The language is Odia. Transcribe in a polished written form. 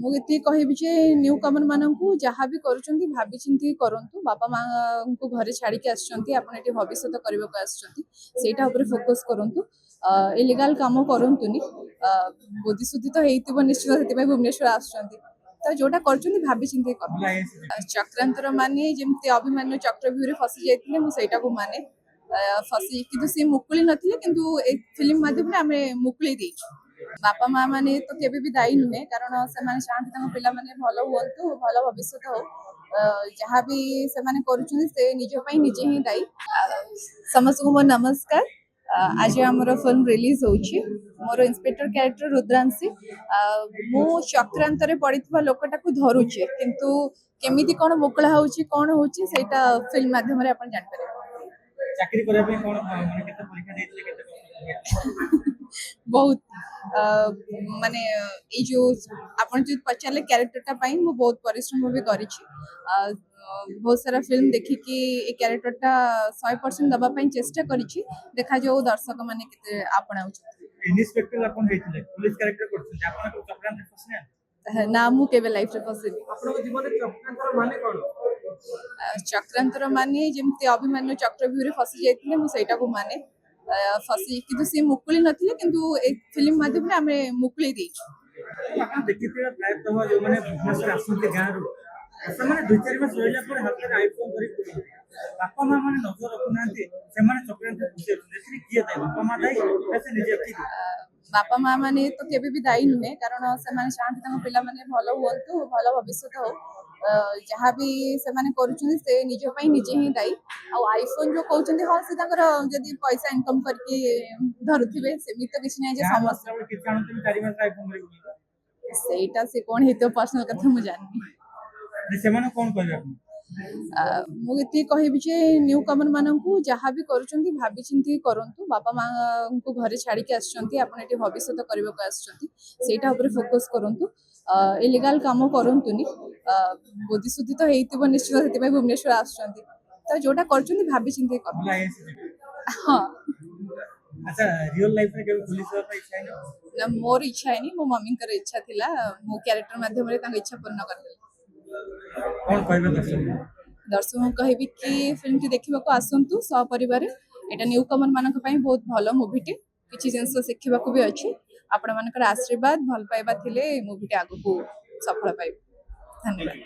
ମୁଁ ଏତିକି କହିବି ଯେ ନ୍ୟୁ କମର ମାନଙ୍କୁ ଯାହା ବି କରୁଛନ୍ତି ଭାବି ଚିନ୍ତି କରନ୍ତୁ। ବାପା ମାଙ୍କୁ ଘରେ ଛାଡିକି ଆସିଛନ୍ତି, ଆପଣ ଏଠି ଭବିଷ୍ୟତ କରିବାକୁ ଆସିଛନ୍ତି, ସେଇଟା ଉପରେ ଫୋକସ୍ କରନ୍ତୁ। ଇଲିଗାଲ କାମ କରନ୍ତୁନି। ବୁଦ୍ଧିଶୁଦ୍ଧି ତ ହେଇଥିବ ନିଶ୍ଚିତ, ସେଥିପାଇଁ ଭୁବନେଶ୍ୱର ଆସୁଛନ୍ତି। ତ ଯୋଉଟା କରୁଛନ୍ତି ଭାବି ଚିନ୍ତି କରନ୍ତୁ। ଚକ୍ରାନ୍ତର ମାନେ ଯେମିତି ଅଭିମନ୍ୟୁ ଚକ୍ରବ୍ୟୁହରେ ଫସି ଯାଇଥିଲେ, ମୁଁ ସେଇଟାକୁ ମାନେ ଫସି କିନ୍ତୁ ସେ ମୁକୁଳି ନଥିଲେ, କିନ୍ତୁ ଏ ଫିଲ୍ମ ମାଧ୍ୟମରେ ଆମେ ମୁକୁଳି ଦେଇଛୁ। ବାପା ମା ମାନେ ତ କେବେ ବି ଦାୟୀ ନୁହେଁ, କାରଣ ସେମାନେ ଚାହାନ୍ତି ତାଙ୍କ ପିଲାମାନେ ଭଲ ହୁଅନ୍ତୁ, ଭଲ ଭବିଷ୍ୟତ ହଉ। ଯାହା ବି ସେମାନେ କରୁଛନ୍ତି ସେ ନିଜ ପାଇଁ ନିଜେ ହିଁ ଦାୟୀ। ସମସ୍ତଙ୍କୁ ମୋର ନମସ୍କାର। ଆଜି ଆମର ଫିଲ୍ମ ରିଲିଜ ହଉଛି। ମୋର ଇନ୍ସପେକ୍ଟର କ୍ୟାରେକ୍ଟର ରୁଦ୍ରାଂଶୀ। ମୁଁ ଚକ୍ରାନ୍ତରେ ପଡିଥିବା ଲୋକଟାକୁ ଧରୁଛି, କିନ୍ତୁ କେମିତି କଣ ମୁକୁଳା ହଉଛି କଣ ହଉଛି ସେଇଟା ଫିଲ୍ମ ମାଧ୍ୟମରେ ଆପଣ ଜାଣିପାରିବେ। ଚାକିରି କରିବା ପାଇଁ କଣ ମାନେ କେତେ ପରୀକ୍ଷା ଦେଇଥିଲେ, କେତେ ବହୁତ ମାନେ ଏଇ ଯୋଉ ଆପଣ ଯଦି ପଚାରିଲେ କ୍ୟାରେକ୍ଟରଟା ପାଇଁ ମୁଁ ବହୁତ ପରିଶ୍ରମ ବି କରିଛି। ବହୁତ ସାରା ଫିଲ୍ମ ଦେଖିକି ଏ କ୍ୟାରେକ୍ଟରଟା 100% ଦବା ପାଇଁ ଚେଷ୍ଟା କରିଛି। ଦେଖାଯାଉ ଦର୍ଶକ ମାନେ କେତେ ଆପଣାଉଛନ୍ତି। ଇନ୍ସପେକ୍ଟର ଆପଣ ହେଇଥିଲେ, ପୁଲିସ କ୍ୟାରେକ୍ଟର କରୁଛନ୍ତି, ଆପଣ ଚକ୍ରାନ୍ତ ଫସିନାହାନ୍ତି? ନା, ମୁଁ କେବେ ଲାଇଫରେ ଫସିନି। ଆପଣଙ୍କ ଜୀବନରେ ଚକ୍ରାନ୍ତର ମାନେ କଣ? ଚକ୍ରାନ୍ତର ମାନେ ଯେମିତି ଅଭିମନ୍ୟୁ ଚକ୍ରବ୍ୟୁହରେ ଫସି ଯାଇଥିଲେ, ମୁଁ ସେଇଟାକୁ ମାନେ ଫସି କିନ୍ତୁ ସେ ମୁକୁଳି ନଥିଲେ, କିନ୍ତୁ ଏ ଫିଲ୍ମ ମାଧ୍ୟମରେ ଆମେ ମୁକୁଳି ଦେଇଛୁ। ଆପଣ ଦେଖିଥିବେ ପ୍ରାୟତଃ ଯୋଉମାନେ ଭୁବନେଶ୍ୱର ଆସନ୍ତି ଗାଁରୁ, ସେମାନେ 2-4 ମାସ ରହିଲା ପରେ ହାତରେ ଆଇଫୋନ ଧରି ବୁଲନ୍ତି। ବାପା ମା ମାନେ ନଜର ରଖୁନାହାନ୍ତି, ସେମାନେ ଚକ୍ରାନ୍ତ ଫସିଯାଉଛନ୍ତି। ଏଥିରେ କିଏ ଦାୟୀ? ବାପା ମା ଦାୟୀ ନା ସେ ନିଜେ? ବାପା ମା ମାନେ ତ କେବେ ବି ଦାୟୀ ନୁହେଁ, କାରଣ ସେମାନେ ଚାହାନ୍ତି ତାଙ୍କ ପିଲାମାନେ ଭଲ ହୁଅନ୍ତୁ, ଭଲ ଭବିଷ୍ୟତ ହଉ। ଯାହା ବି ସେମାନେ କରୁଛନ୍ତି ସେ ନିଜ ପାଇଁ ନିଜେ ହିଁ ଦାୟୀ। ଆଉ ଆଇଫୋନ ଯୋଉ କହୁଛନ୍ତି, ହଁ ସେ ତାଙ୍କର ଯଦି ପଇସା ଇନକମ କରିକି ଧରୁଥିବେ, ସେମିତି ତ କିଛି ନାହିଁ ଯେ ସମସ୍ତେ। ସେଇଟା ସେ କଣ ହେଇଥିବ ପର୍ସନାଲ କଥା ମୁଁ ଜାଣିନି। ସେମାନେ କଣ କହିବେ ଆପଣ? ମୁଁ ଏତିକି କହିବି ଯେ ନ୍ୟୁ କମର ମାନଙ୍କୁ ଯାହା ବି କରୁଛନ୍ତି ଭାବି ଚିନ୍ତି କରନ୍ତୁ। ବାପା ମାଙ୍କୁ ଘରେ ଛାଡିକି ଆସିଛନ୍ତି, ଆପଣ ଏଠି ଭବିଷ୍ୟତ କରିବାକୁ ଆସିଛନ୍ତି, ସେଇଟା ଉପରେ ଫୋକସ୍ କରନ୍ତୁ। ଇଲିଗାଲ କାମ କରନ୍ତୁନି। ବୁଦ୍ଧିଶୁଦ୍ଧି ତ ହେଇଥିବ ନିଶ୍ଚିତ, ସେଥିପାଇଁ ଭୁବନେଶ୍ୱର ଆସୁଛନ୍ତି। ତ ଯୋଉଟା କରୁଛନ୍ତି ଭାବି ଚିନ୍ତି କରନ୍ତୁ। ହଁ। ଆଚ୍ଛା, ରିଅଲ ଲାଇଫରେ କେବେ ପୁଲିସ ହେବା ପାଇଁ ଇଚ୍ଛା ହେଇନି? ନା, ମୋର ଇଚ୍ଛା ହେଇନି, ମୋ ମମିଙ୍କର ଇଚ୍ଛା ଥିଲା। ମୁଁ କ୍ୟାରେକ୍ଟର ମାଧ୍ୟମରେ ତାଙ୍କ ଇଚ୍ଛା ପୂର୍ଣ୍ଣ କରିଦେଲି। କଣ କହିବେ ଦର୍ଶକ? ଦର୍ଶକଙ୍କୁ କହିବି କି ଫିଲ୍ମଟି ଦେଖିବାକୁ ଆସନ୍ତୁ ସପରିବାରେ। ଏଇଟା ନ୍ୟୁ କମର ମାନଙ୍କ ପାଇଁ ବହୁତ ଭଲ ମୁଭିଟି, କିଛି ଜିନିଷ ଶିଖିବାକୁ ବି ଅଛି। ଆପଣମାନଙ୍କର ଆଶୀର୍ବାଦ ଭଲ ପାଇବା ଥିଲେ ମୁଭିଟି ଆଗକୁ ସଫଳ ପାଇବ। ଧନ୍ୟବାଦ।